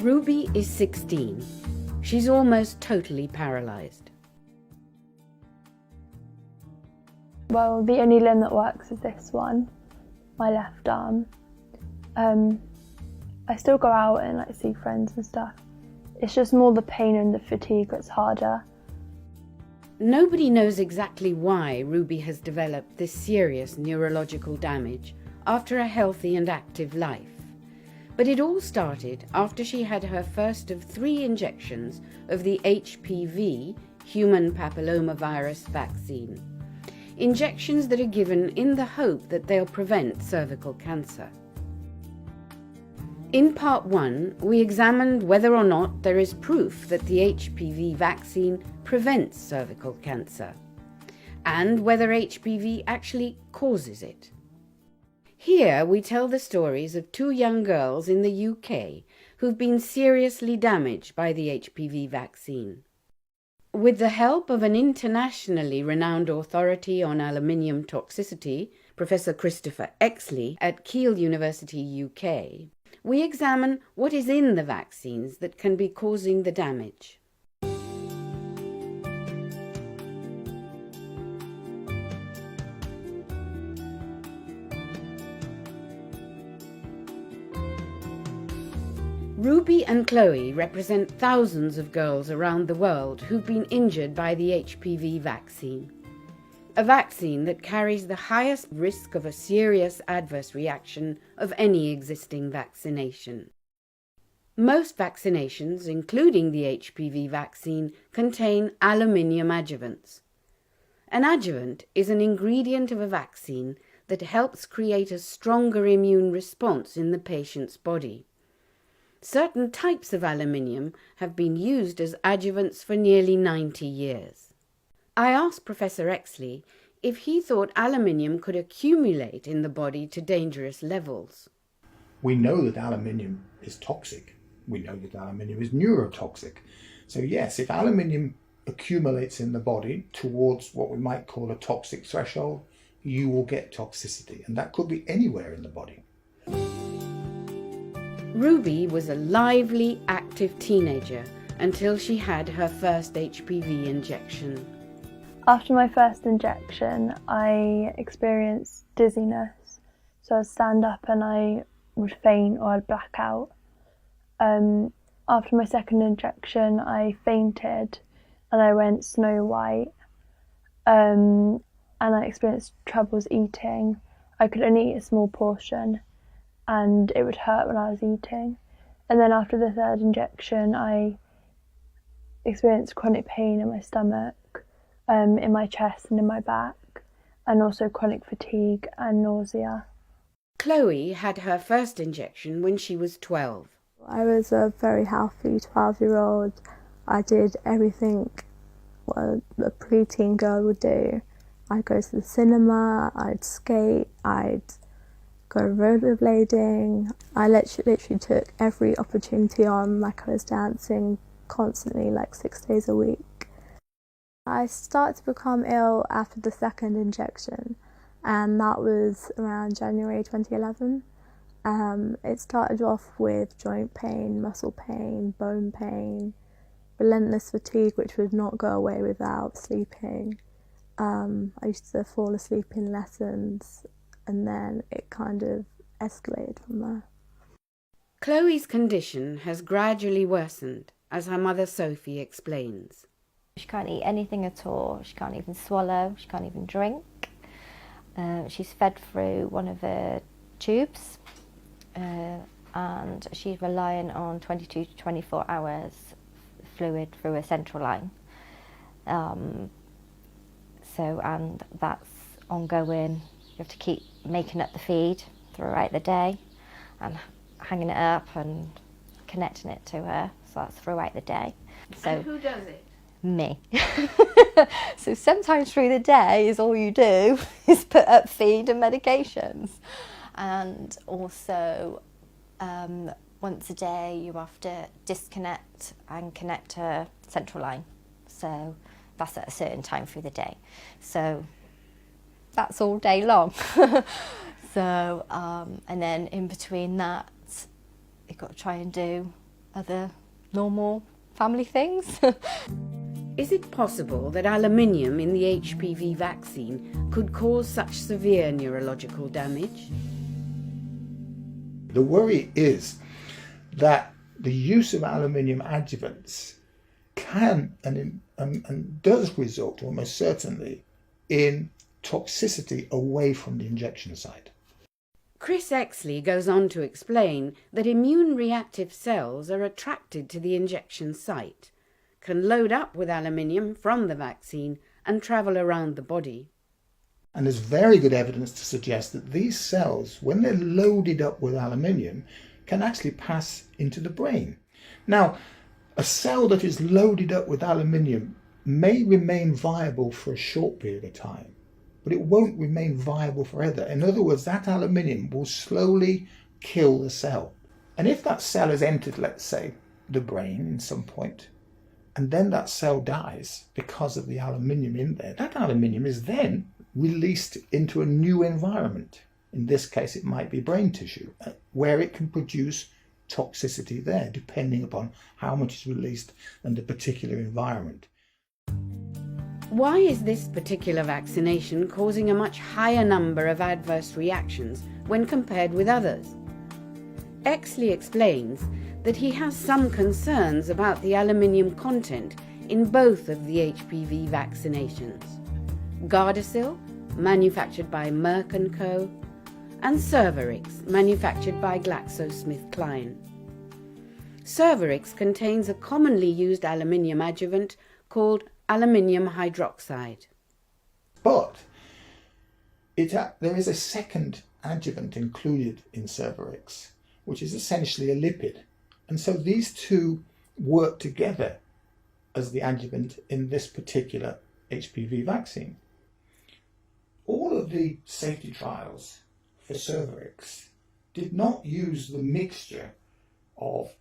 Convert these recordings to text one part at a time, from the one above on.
Ruby is 16. She's almost totally paralysed. Well, the only limb that works is this one, my left arm. I still go out and see friends and stuff. It's just more the pain and the fatigue that's harder. Nobody knows exactly why Ruby has developed this serious neurological damage after a healthy and active life. But it all started after she had her first of 3 injections of the HPV, human papillomavirus vaccine. Injections that are given in the hope that they'll prevent cervical cancer. In part 1, we examined whether or not there is proof that the HPV vaccine prevents cervical cancer, and whether HPV actually causes it. Here we tell the stories of 2 young girls in the UK who've been seriously damaged by the HPV vaccine. With the help of an internationally renowned authority on aluminium toxicity, Professor Christopher Exley at Keele University, UK, we examine what is in the vaccines that can be causing the damage. Ruby and Chloe represent thousands of girls around the world who've been injured by the HPV vaccine. A vaccine that carries the highest risk of a serious adverse reaction of any existing vaccination. Most vaccinations, including the HPV vaccine, contain aluminium adjuvants. An adjuvant is an ingredient of a vaccine that helps create a stronger immune response in the patient's body. Certain types of aluminium have been used as adjuvants for nearly 90 years. I asked Professor Exley if he thought aluminium could accumulate in the body to dangerous levels. We know that aluminium is toxic. We know that aluminium is neurotoxic. So yes, if aluminium accumulates in the body towards what we might call a toxic threshold, you will get toxicity, and that could be anywhere in the body. Ruby was a lively, active teenager until she had her first HPV injection. After my first injection, I experienced dizziness. So I'd stand up and I would faint or I'd black out. After my second injection, I fainted and I went snow white. And I experienced troubles eating. I could only eat a small portion, and it would hurt when I was eating. And then after the third injection, I experienced chronic pain in my stomach, in my chest and in my back, and also chronic fatigue and nausea. Chloe had her first injection when she was 12. I was a very healthy 12-year-old. I did everything what a preteen girl would do. I'd go to the cinema, I'd skate, I'd go rollerblading. I literally took every opportunity on, like I was dancing constantly, 6 days a week. I started to become ill after the second injection, and that was around January 2011. It started off with joint pain, muscle pain, bone pain, relentless fatigue which would not go away without sleeping. I used to fall asleep in lessons, and then it kind of escalated from there. Chloe's condition has gradually worsened, as her mother Sophie explains. She can't eat anything at all, she can't even swallow, she can't even drink. She's fed through one of her tubes, and she's relying on 22 to 24 hours fluid through a central line. And that's ongoing. You have to keep making up the feed throughout the day and hanging it up and connecting it to her, so that's throughout the day. So, and who does it? Me. So sometimes through the day is all you do is put up feed and medications, and also once a day you have to disconnect and connect to central line, so that's at a certain time through the day, so that's all day long. So and then in between that you've got to try and do other normal family things. Is it possible that aluminium in the HPV vaccine could cause such severe neurological damage? The worry is that the use of aluminium adjuvants can and does result almost certainly in toxicity away from the injection site. Chris Exley goes on to explain that immune-reactive cells are attracted to the injection site, can load up with aluminium from the vaccine and travel around the body. And there's very good evidence to suggest that these cells, when they're loaded up with aluminium, can actually pass into the brain. Now, a cell that is loaded up with aluminium may remain viable for a short period of time, but it won't remain viable forever. In other words, that aluminium will slowly kill the cell. And if that cell has entered, let's say, the brain at some point, and then that cell dies because of the aluminium in there, that aluminium is then released into a new environment. In this case, it might be brain tissue, where it can produce toxicity there, depending upon how much is released and the particular environment. Why is this particular vaccination causing a much higher number of adverse reactions when compared with others? Exley explains that he has some concerns about the aluminium content in both of the HPV vaccinations. Gardasil, manufactured by Merck & Co., and Cervarix, manufactured by GlaxoSmithKline. Cervarix contains a commonly used aluminium adjuvant called aluminium hydroxide. But there is a second adjuvant included in Cervarix, which is essentially a lipid. And so these two work together as the adjuvant in this particular HPV vaccine. All of the safety trials for Cervarix did not use the mixture of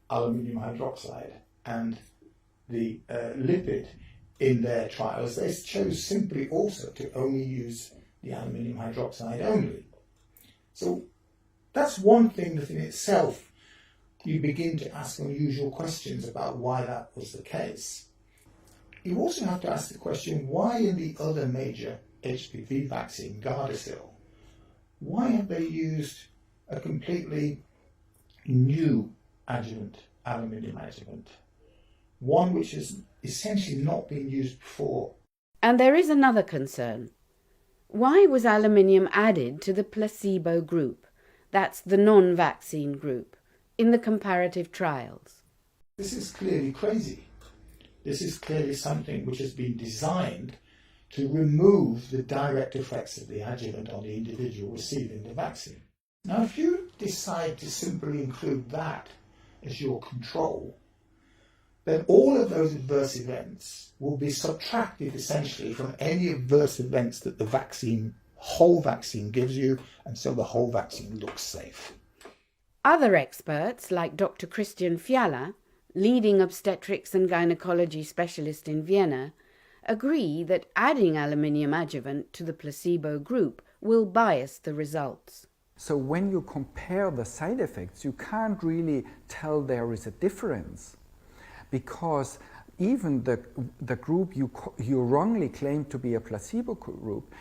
aluminium hydroxide and the lipid in their trials. They chose simply also to only use the aluminium hydroxide only. So that's one thing that in itself you begin to ask unusual questions about why that was the case. You also have to ask the question, why in the other major HPV vaccine, Gardasil, why have they used a completely new adjuvant, aluminium adjuvant, one which has essentially not been used before? And there is another concern. Why was aluminium added to the placebo group, that's the non-vaccine group, in the comparative trials? This is clearly crazy. This is clearly something which has been designed to remove the direct effects of the adjuvant on the individual receiving the vaccine. Now, if you decide to simply include that as your control, then all of those adverse events will be subtracted essentially from any adverse events that the whole vaccine gives you, and so the whole vaccine looks safe. Other experts, like Dr. Christian Fiala, leading obstetrics and gynecology specialist in Vienna, agree that adding aluminium adjuvant to the placebo group will bias the results. So when you compare the side effects, you can't really tell there is a difference, because even the group you wrongly claimed to be a placebo group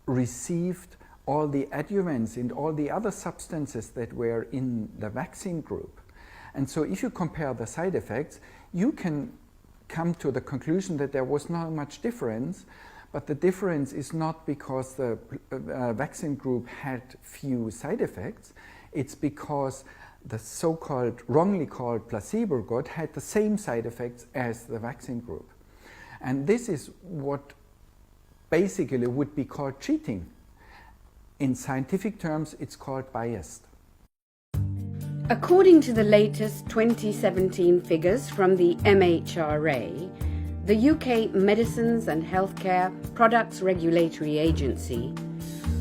received all the adjuvants and all the other substances that were in the vaccine group. And so if you compare the side effects, you can come to the conclusion that there was not much difference, but the difference is not because the vaccine group had few side effects, it's because the so-called, wrongly called placebo group had the same side effects as the vaccine group. And this is what basically would be called cheating. In scientific terms, it's called biased. According to the latest 2017 figures from the MHRA, the UK Medicines and Healthcare Products Regulatory Agency,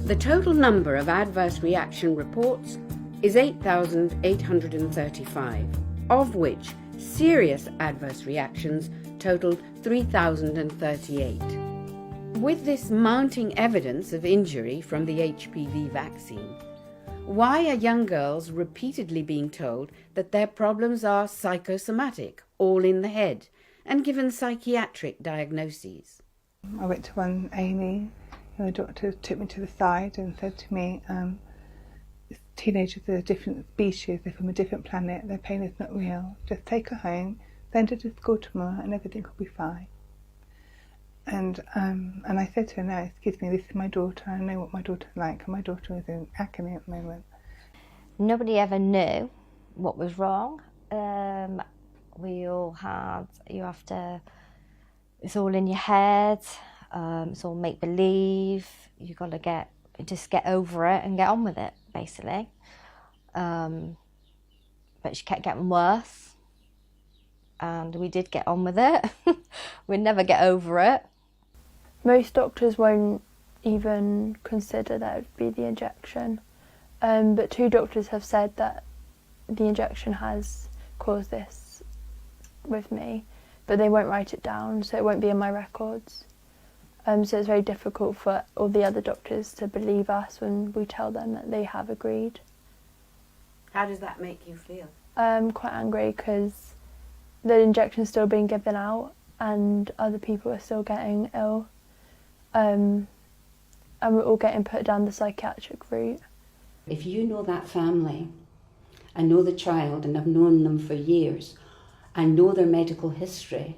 the total number of adverse reaction reports is 8,835, of which serious adverse reactions totaled 3,038. With this mounting evidence of injury from the HPV vaccine, Why are young girls repeatedly being told that their problems are psychosomatic, all in the head, and given psychiatric diagnoses? I went to one A&E and the doctor took me to the side and said to me, teenagers are a different species, they're from a different planet, their pain is not real. Just take her home, send her to school tomorrow and everything will be fine. And I said to her, no, excuse me, this is my daughter, I know what my daughter's like, and my daughter is in agony at the moment. Nobody ever knew what was wrong. We all had, it's all in your head, it's all make-believe, you've got to just get over it and get on with it, basically. But she kept getting worse, and we did get on with it. We'd never get over it. Most doctors won't even consider that it would be the injection, but 2 doctors have said that the injection has caused this with me, but they won't write it down, so it won't be in my records. So it's very difficult for all the other doctors to believe us when we tell them that they have agreed. How does that make you feel? Quite angry because the injection's still being given out and other people are still getting ill. And we're all getting put down the psychiatric route. If you know that family, I know the child and I've known them for years, I know their medical history,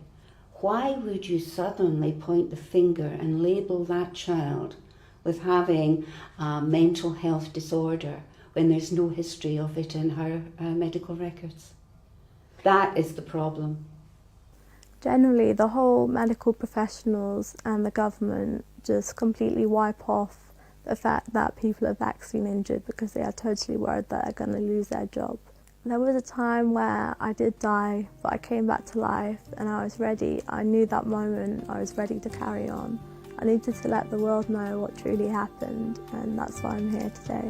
why would you suddenly point the finger and label that child with having a mental health disorder when there's no history of it in her medical records? That is the problem. Generally, the whole medical professionals and the government just completely wipe off the fact that people are vaccine injured because they are totally worried that they're going to lose their job. There was a time where I did die, but I came back to life and I was ready. I knew that moment I was ready to carry on. I needed to let the world know what truly happened, and that's why I'm here today.